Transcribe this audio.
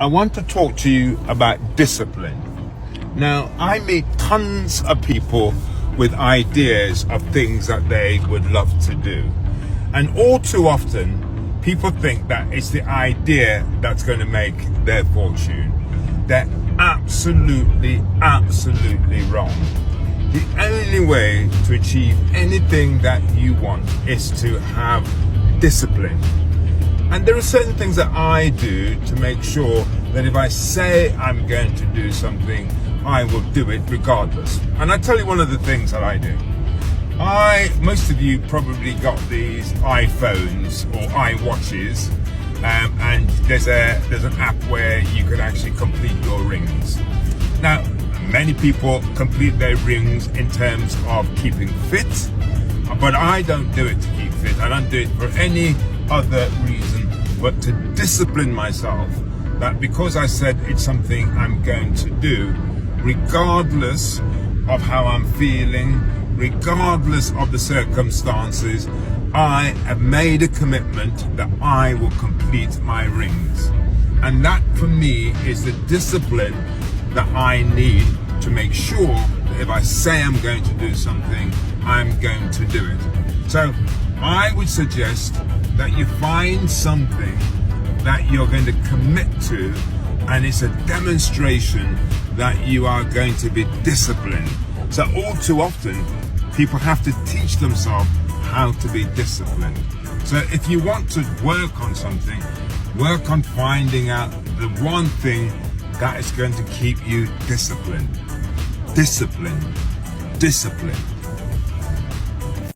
I want to talk to you about discipline. Now, I meet tons of people with ideas of things that they would love to do. And all too often, people think that it's the idea that's going to make their fortune. They're absolutely wrong. The only way to achieve anything that you want is to have discipline. And there are certain things that I do to make sure that if I say I'm going to do something, I will do it regardless. And I tell you one of the things that I do. Most of you probably got these iPhones or iWatches, and there's an app where you can actually complete your rings. Now, many people complete their rings in terms of keeping fit, but I don't do it to keep fit. I don't do it for any other reason but to discipline myself, that because I said it's something I'm going to do, regardless of how I'm feeling, regardless of the circumstances, I have made a commitment that I will complete my rings. And that for me is the discipline that I need to make sure that if I say I'm going to do something, I'm going to do it. So I would suggest that you find something that you're going to commit to, and it's a demonstration that you are going to be disciplined. So all too often, people have to teach themselves how to be disciplined. So if you want to work on something, work on finding out the one thing that is going to keep you disciplined. Discipline. Discipline.